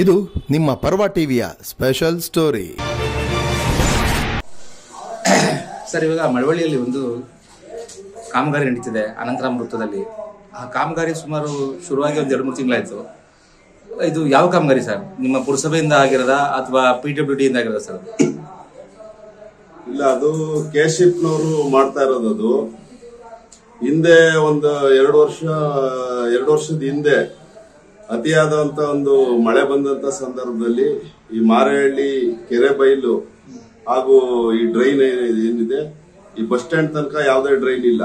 ಇದು ನಿಮ್ಮ ಪರ್ವ ಟಿವಿಯ ಸ್ಪೆಷಲ್ ಸ್ಟೋರಿ. ಸರ್, ಇವಾಗ ಮಳವಳ್ಳಿಯಲ್ಲಿ ಒಂದು ಕಾಮಗಾರಿ ನಡೀತಿದೆ ಅನಂತರಾಮ್ ವೃತ್ತದಲ್ಲಿ. ಆ ಕಾಮಗಾರಿ ಸುಮಾರು ಶುರುವಾಗಿ ಒಂದು 2-3 ತಿಂಗಳಾಯ್ತು. ಇದು ಯಾವ ಕಾಮಗಾರಿ ಸರ್? ನಿಮ್ಮ ಪುರಸಭೆಯಿಂದ ಆಗಿರೋದ ಅಥವಾ PWD ಇಂದ ಆಗಿರೋದ ಸರ್? ಇಲ್ಲ, ಅದು ಕೆಶಿಪ್ನವರು ಮಾಡ್ತಾ ಇರೋದು. ಹಿಂದೆ ಒಂದು 2 ವರ್ಷದ ಹಿಂದೆ ಅತಿಯಾದಂತ ಒಂದು ಮಳೆ ಬಂದಂತ ಸಂದರ್ಭದಲ್ಲಿ ಈ ಮಾರೇಹಳ್ಳಿ ಕೆರೆ ಬೈಲು ಹಾಗೂ ಈ ಡ್ರೈನ್ ಏನಿದೆ, ಈ ಬಸ್ ಸ್ಟ್ಯಾಂಡ್ ತನಕ ಯಾವುದೇ ಡ್ರೈನ್ ಇಲ್ಲ.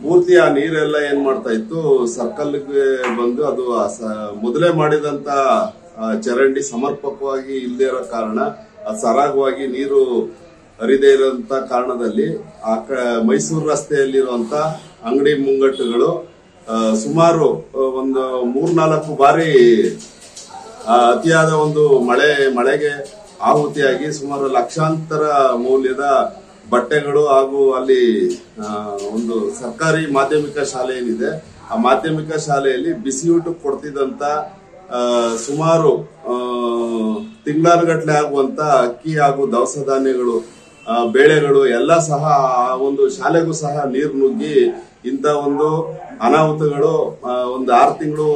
ಪೂರ್ತಿ ಆ ನೀರೆಲ್ಲ ಏನ್ ಮಾಡ್ತಾ ಇತ್ತು, ಸರ್ಕಲ್ಗೆ ಬಂದು ಅದು ಮೊದಲೇ ಮಾಡಿದಂತ ಚರಂಡಿ ಸಮರ್ಪಕವಾಗಿ ಇಲ್ಲದೆ ಇರೋ ಕಾರಣ ಅದು ಸರಾಗವಾಗಿ ನೀರು ಹರಿದೇ ಇರೋಂತ ಕಾರಣದಲ್ಲಿ ಆ ಮೈಸೂರು ರಸ್ತೆಯಲ್ಲಿರುವಂತ ಅಂಗಡಿ ಮುಂಗಟ್ಟುಗಳು ಸುಮಾರು ಒಂದು 3-4 ಬಾರಿ ಅತಿಯಾದ ಒಂದು ಮಳೆಗೆ ಆಹುತಿಯಾಗಿ ಸುಮಾರು ಲಕ್ಷಾಂತರ ಮೌಲ್ಯದ ಬಟ್ಟೆಗಳು ಹಾಗೂ ಅಲ್ಲಿ ಒಂದು ಸರ್ಕಾರಿ ಮಾಧ್ಯಮಿಕ ಶಾಲೆ ಏನಿದೆ, ಆ ಮಾಧ್ಯಮಿಕ ಶಾಲೆಯಲ್ಲಿ ಬಿಸಿಯೂಟ ಕೊಡ್ತಿದ್ದಂತ ಸುಮಾರು ತಿಂಗಳಾನುಗಟ್ಲೆ ಆಗುವಂತ ಅಕ್ಕಿ ಹಾಗೂ ದವಸ ಧಾನ್ಯಗಳು, ಬೇಳೆಗಳು ಎಲ್ಲ ಸಹ ಒಂದು ಶಾಲೆಗೂ ಸಹ ನೀರು ನುಗ್ಗಿ ಇಂತ ಒಂದು ಅನಾಹುತಗಳು ಒಂದು 6 ತಿಂಗಳು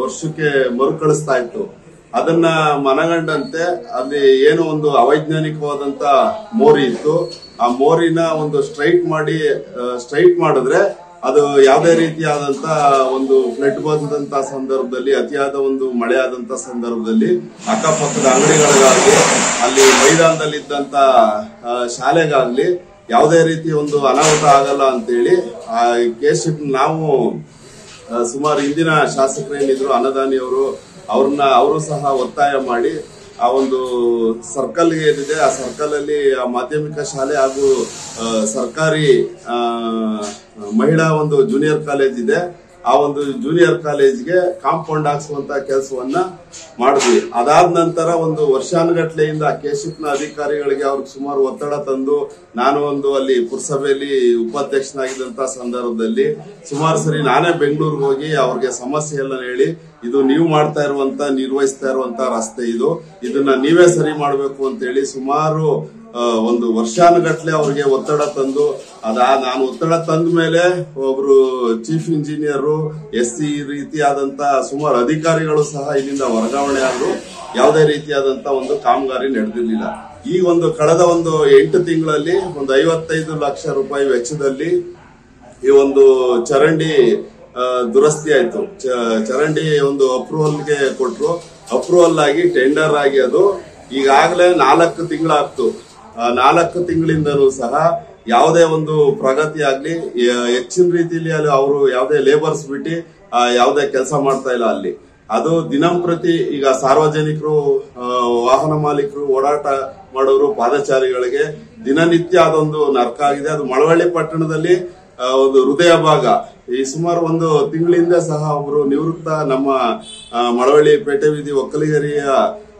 ವರ್ಷಕ್ಕೆ ಮರುಕಳಿಸ್ತಾ ಇತ್ತು. ಅದನ್ನ ಮನಗಂಡಂತೆ ಅಲ್ಲಿ ಏನೋ ಒಂದು ಅವೈಜ್ಞಾನಿಕವಾದಂತ ಮೋರಿ ಇತ್ತು. ಆ ಮೋರಿನ ಒಂದು ಸ್ಟ್ರೈಟ್ ಮಾಡಿದ್ರೆ ಅದು ಯಾವುದೇ ರೀತಿಯಾದಂತ ಒಂದು ಫ್ಲಡ್ ಬಂದಂತ ಸಂದರ್ಭದಲ್ಲಿ, ಅತಿಯಾದ ಒಂದು ಮಳೆ ಆದಂತ ಸಂದರ್ಭದಲ್ಲಿ ಅಕ್ಕಪಕ್ಕದ ಅಂಗಡಿಗಳಿಗಾಗ್ಲಿ, ಅಲ್ಲಿ ಮೈದಾನದಲ್ಲಿದ್ದಂತ ಶಾಲೆಗಾಗ್ಲಿ ಯಾವುದೇ ರೀತಿ ಒಂದು ಅನಾಹುತ ಆಗಲ್ಲ ಅಂತೇಳಿ ಆ ಕೇಶಿಪ್ ನಾವು ಸುಮಾರು ಹಿಂದಿನ ಶಾಸಕರೇನಿದ್ರು ಅನ್ನದಾನಿಯವರು ಅವರು ಸಹ ಒತ್ತಾಯ ಮಾಡಿ ಆ ಒಂದು ಸರ್ಕಲ್ ಏನಿದೆ, ಆ ಸರ್ಕಲ್ ಅಲ್ಲಿ ಆ ಮಾಧ್ಯಮಿಕ ಶಾಲೆ ಹಾಗೂ ಸರ್ಕಾರಿ ಮಹಿಳಾ ಒಂದು ಜೂನಿಯರ್ ಕಾಲೇಜ್ ಇದೆ, ಆ ಒಂದು ಜೂನಿಯರ್ ಕಾಲೇಜ್ಗೆ ಕಾಂಪೌಂಡ್ ಹಾಕ್ಸುವಂತ ಕೆಲಸವನ್ನ ಮಾಡಿದ್ವಿ. ಅದಾದ ನಂತರ ಒಂದು ವರ್ಷಾನುಗಟ್ಲೆಯಿಂದ ಕೆಶಿಪ್ನ ಅಧಿಕಾರಿಗಳಿಗೆ ಅವ್ರಿಗೆ ಸುಮಾರು ಒತ್ತಡ ತಂದು, ನಾನು ಒಂದು ಅಲ್ಲಿ ಪುರಸಭೆಯಲ್ಲಿ ಉಪಾಧ್ಯಕ್ಷನಾಗಿದ್ದಂತ ಸಂದರ್ಭದಲ್ಲಿ ಸುಮಾರು ಸರಿ ನಾನೇ ಬೆಂಗಳೂರಿಗೆ ಹೋಗಿ ಅವ್ರಿಗೆ ಸಮಸ್ಯೆ ಎಲ್ಲ ಹೇಳಿ, ಇದು ನೀವು ನಿರ್ವಹಿಸ್ತಾ ಇರುವಂತ ರಸ್ತೆ, ಇದನ್ನ ನೀವೇ ಸರಿ ಮಾಡಬೇಕು ಅಂತ ಹೇಳಿ ಸುಮಾರು ಒಂದು ವರ್ಷಾನುಗಟ್ಲೆ ಅವ್ರಿಗೆ ಒತ್ತಡ ತಂದು, ನಾನು ಒತ್ತಡ ತಂದ ಮೇಲೆ ಒಬ್ರು ಚೀಫ್ ಇಂಜಿನಿಯರು, SC ರೀತಿಯಾದಂತ ಸುಮಾರು ಅಧಿಕಾರಿಗಳು ಸಹ ಇಲ್ಲಿಂದ ವರ್ಗಾವಣೆ ಆದ್ರು. ಯಾವುದೇ ರೀತಿಯಾದಂತ ಒಂದು ಕಾಮಗಾರಿ ನಡೆದಿರಲಿಲ್ಲ. ಈ ಒಂದು ಕಳೆದ ಒಂದು 8 ತಿಂಗಳಲ್ಲಿ ಒಂದು 55 ಲಕ್ಷ ರೂಪಾಯಿ ವೆಚ್ಚದಲ್ಲಿ ಈ ಒಂದು ಚರಂಡಿ ದುರಸ್ತಿ ಆಯ್ತು. ಚರಂಡಿ ಒಂದು ಅಪ್ರೂವಲ್ಗೆ ಕೊಟ್ರು. ಅಪ್ರೂವಲ್ ಆಗಿ ಟೆಂಡರ್ ಆಗಿ ಅದು ಈಗಾಗಲೇ 4 ತಿಂಗಳಾಗ್ತು. 4 ತಿಂಗಳಿಂದಲೂ ಸಹ ಯಾವುದೇ ಒಂದು ಪ್ರಗತಿ ಆಗ್ಲಿ, ಹೆಚ್ಚಿನ ರೀತಿಯಲ್ಲಿ ಅಲ್ಲಿ ಅವರು ಯಾವುದೇ ಲೇಬರ್ಸ್ ಬಿಟ್ಟು ಯಾವುದೇ ಕೆಲಸ ಮಾಡ್ತಾ ಇಲ್ಲ ಅಲ್ಲಿ. ಅದು ದಿನಂಪ್ರತಿ ಈಗ ಸಾರ್ವಜನಿಕರು, ವಾಹನ ಮಾಲೀಕರು, ಓಡಾಟ ಮಾಡೋರು, ಪಾದಚಾರಿಗಳಿಗೆ ದಿನನಿತ್ಯ ಅದೊಂದು ನರ್ಕ ಆಗಿದೆ. ಅದು ಮಳವಳ್ಳಿ ಪಟ್ಟಣದಲ್ಲಿ ಒಂದು ಹೃದಯ ಭಾಗ. ಈ ಸುಮಾರು ಒಂದು ತಿಂಗಳಿಂದ ಸಹ ಒಬ್ರು ನಿವೃತ್ತ ನಮ್ಮ ಮಳವಳ್ಳಿ ಪೇಟೆ ಬೀದಿ ಒಕ್ಕಲಿಗರಿಯ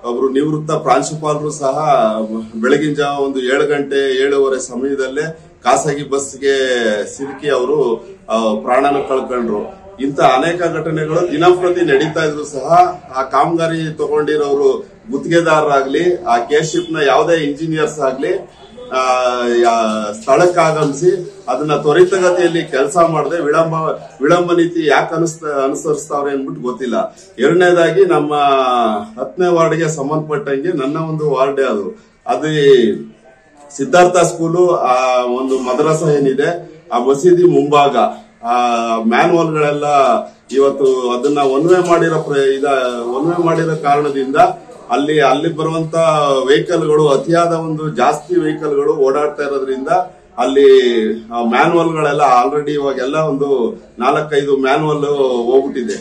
ಒಬ್ರು ನಿವೃತ್ತ ಪ್ರಾಂಶುಪಾಲರು ಸಹ ಬೆಳಗಿನ ಜಾವ ಒಂದು 7 ಗಂಟೆ 7:15 ಸಮಯದಲ್ಲೇ ಖಾಸಗಿ ಬಸ್ಗೆ ಸಿಲುಕಿ ಅವರು ಪ್ರಾಣನ ಕಳ್ಕೊಂಡ್ರು. ಇಂತ ಅನೇಕ ಘಟನೆಗಳು ದಿನಂಪ್ರತಿ ನಡೀತಾ ಇದ್ರು ಸಹ ಆ ಕಾಮಗಾರಿ ತಗೊಂಡಿರೋರು ಗುತ್ತಿಗೆದಾರರಾಗ್ಲಿ, ಆ ಕೆಶಿಪ್ನ ಯಾವುದೇ ಇಂಜಿನಿಯರ್ಸ್ ಆಗ್ಲಿ ಸ್ಥಳಕ್ಕೆ ಆಗಮಿಸಿ ಅದನ್ನ ತ್ವರಿತಗತಿಯಲ್ಲಿ ಕೆಲಸ ಮಾಡದೆ ವಿಳಂಬ ನೀತಿ ಯಾಕೆ ಅನುಸರಿಸ್ತಾವ್ರೆ ಅನ್ಬಿಟ್ಟು ಗೊತ್ತಿಲ್ಲ. ಎರಡನೇದಾಗಿ ನಮ್ಮ 10ನೇ ವಾರ್ಡ್ಗೆ ಸಂಬಂಧಪಟ್ಟಂಗೆ ನನ್ನ ಒಂದು ವಾರ್ಡೇ ಅದು ಸಿದ್ಧಾರ್ಥ ಸ್ಕೂಲು, ಆ ಒಂದು ಮದ್ರಸ ಏನಿದೆ, ಆ ಮಸೀದಿ ಮುಂಭಾಗ ಆ ಮ್ಯಾನ್ವಲ್ಗಳೆಲ್ಲ ಇವತ್ತು ಅದನ್ನ ಒನ್ವೇ ಮಾಡಿರೋ ಕಾರಣದಿಂದ ಅಲ್ಲಿ ಬರುವಂತ ವೆಹಿಕಲ್ಗಳು, ಅತಿಯಾದ ಒಂದು ಜಾಸ್ತಿ ವೆಹಿಕಲ್ಗಳು ಓಡಾಡ್ತಾ ಇರೋದ್ರಿಂದ ಅಲ್ಲಿ ಮ್ಯಾನ್ವಲ್ಗಳೆಲ್ಲ ಆಲ್ರೆಡಿ ಇವಾಗೆಲ್ಲ ಒಂದು 4-5 ಮ್ಯಾನ್ವಲ್ ಹೋಗ್ಬಿಟ್ಟಿದೆ.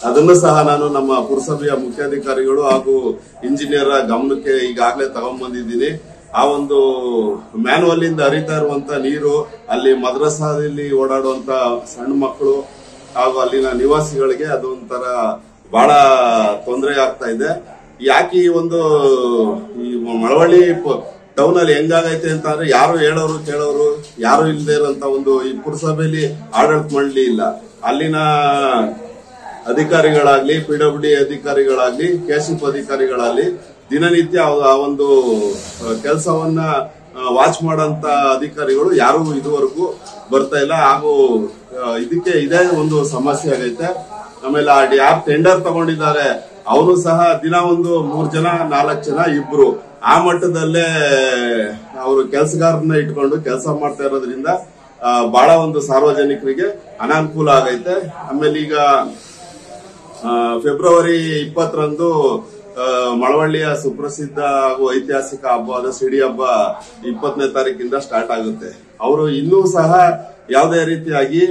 ಅದನ್ನು ಸಹ ನಾನು ನಮ್ಮ ಪುರಸಭೆಯ ಮುಖ್ಯಾಧಿಕಾರಿಗಳು ಹಾಗೂ ಇಂಜಿನಿಯರ್ ಗಮನಕ್ಕೆ ಈಗಾಗಲೇ ತಗೊಂಡ್ಬಂದಿದ್ದೀನಿ. ಆ ಒಂದು ಮ್ಯಾನ್ವಲ್ ಇಂದ ಹರಿತಾ ಇರುವಂತ ನೀರು ಅಲ್ಲಿ ಮದ್ರಸಾದಲ್ಲಿ ಓಡಾಡುವಂತ ಸಣ್ಣ ಮಕ್ಕಳು ಹಾಗೂ ಅಲ್ಲಿನ ನಿವಾಸಿಗಳಿಗೆ ಅದೊಂಥರ ಬಹಳ ತೊಂದರೆ ಆಗ್ತಾ ಇದೆ. ಯಾಕೆ ಈ ಒಂದು ಈ ಮಳವಳ್ಳಿ ಟೌನ್ ಅಲ್ಲಿ ಹೆಂಗಾಗೈತೆ ಅಂತ ಅಂದ್ರೆ ಯಾರು ಹೇಳೋರು ಕೇಳೋರು ಯಾರು ಇಲ್ಲದೆ ಇರೋಂತ ಒಂದು ಈ ಪುರಸಭೆಯಲ್ಲಿ ಆಡಳಿತ ಮಂಡಳಿ ಇಲ್ಲ. ಅಲ್ಲಿನ ಅಧಿಕಾರಿಗಳಾಗ್ಲಿ, PWD ಅಧಿಕಾರಿಗಳಾಗ್ಲಿ, ಕೆಶಿಪ್ ಅಧಿಕಾರಿಗಳಾಗ್ಲಿ ದಿನನಿತ್ಯ ಆ ಒಂದು ಕೆಲಸವನ್ನ ವಾಚ್ ಮಾಡಂತ ಅಧಿಕಾರಿಗಳು ಯಾರು ಇದುವರೆಗೂ ಬರ್ತಾ ಇಲ್ಲ. ಹಾಗೂ ಇದಕ್ಕೆ ಇದೇ ಒಂದು ಸಮಸ್ಯೆ ಆಗೈತೆ. ಆಮೇಲೆ ಯಾರು ಟೆಂಡರ್ ತಗೊಂಡಿದ್ದಾರೆ ಅವರು ಸಹ ದಿನ ಒಂದು 3 ಜನ 4 ಜನ ಇಬ್ರು ಆ ಮಟ್ಟದಲ್ಲೇ ಅವರು ಕೆಲಸಗಾರರನ್ನ ಇಟ್ಕೊಂಡು ಕೆಲಸ ಮಾಡ್ತಾ ಇರೋದ್ರಿಂದ ಬಹಳ ಒಂದು ಸಾರ್ವಜನಿಕರಿಗೆ ಅನಾನುಕೂಲ ಆಗೈತೆ. ಆಮೇಲೆ ಈಗ ಫೆಬ್ರವರಿ 20ರಂದು ಮಳವಳ್ಳಿಯ ಸುಪ್ರಸಿದ್ಧ ಹಾಗೂ ಐತಿಹಾಸಿಕ ಹಬ್ಬವಾದ ಸಿಡಿ ಹಬ್ಬ 20ನೇ ತಾರೀಕಿಂದ ಸ್ಟಾರ್ಟ್ ಆಗುತ್ತೆ. ಅವರು ಇನ್ನೂ ಸಹ ಯಾವುದೇ ರೀತಿಯಾಗಿ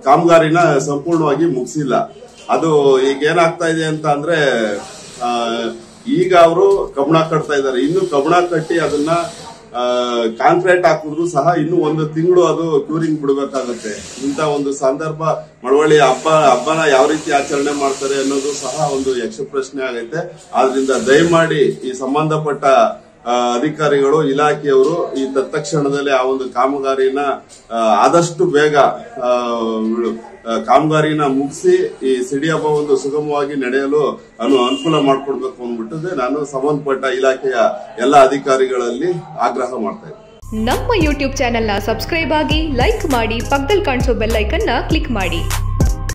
ಕಾಮಗಾರಿನ ಸಂಪೂರ್ಣವಾಗಿ ಮುಗಿಸಿಲ್ಲ. ಅದು ಈಗ ಏನಾಗ್ತಾ ಇದೆ ಅಂತ ಅಂದ್ರೆ ಈಗ ಅವರು ಕಬ್ಬಣ ಕಟ್ತಾ ಇದ್ದಾರೆ. ಇನ್ನು ಕಬ್ಬಣ ಕಟ್ಟಿ ಅದನ್ನ ಕಾಂಕ್ರೀಟ್ ಹಾಕಿದ್ರು ಸಹ ಇನ್ನು 1 ತಿಂಗಳು ಅದು ಕ್ಯೂರಿಂಗ್ ಬಿಡಬೇಕಾಗುತ್ತೆ. ಇಂತ ಒಂದು ಸಂದರ್ಭ ಮಳವಳ್ಳಿ ಹಬ್ಬನ ಯಾವ ರೀತಿ ಆಚರಣೆ ಮಾಡ್ತಾರೆ ಅನ್ನೋದು ಸಹ ಒಂದು ಯಕ್ಷ ಪ್ರಶ್ನೆ ಆಗೈತೆ. ಆದ್ರಿಂದ ದಯಮಾಡಿ ಈ ಸಂಬಂಧಪಟ್ಟ ಅಧಿಕಾರಿಗಳು, ಇಲಾಖೆಯವರು ಈ ತತ್ಕ್ಷಣದಲ್ಲಿ ಆ ಒಂದು ಕಾಮಗಾರಿನ ಆದಷ್ಟು ಬೇಗ ಕಾಮಗಾರಿನ ಮುಗಿಸಿ ಈ ಸಿಡಿ ಹಬ್ಬ ಒಂದು ಸುಗಮವಾಗಿ ನಡೆಯಲು ಅನುಕೂಲ ಮಾಡಿಕೊಡ್ಬೇಕು ಅಂದ್ಬಿಟ್ಟು ನಾನು ಸಂಬಂಧಪಟ್ಟ ಇಲಾಖೆಯ ಎಲ್ಲ ಅಧಿಕಾರಿಗಳಲ್ಲಿ ಆಗ್ರಹ ಮಾಡ್ತಾ ಇದ್ದೀನಿ. ನಮ್ಮ ಯೂಟ್ಯೂಬ್ ಚಾನೆಲ್ನ ಸಬ್ಸ್ಕ್ರೈಬ್ ಆಗಿ, ಲೈಕ್ ಮಾಡಿ, ಪಕ್ಕದಲ್ಲಿ ಕಾಣಿಸೋ ಬೆಲ್ ಐಕನ್ನ ಕ್ಲಿಕ್ ಮಾಡಿ.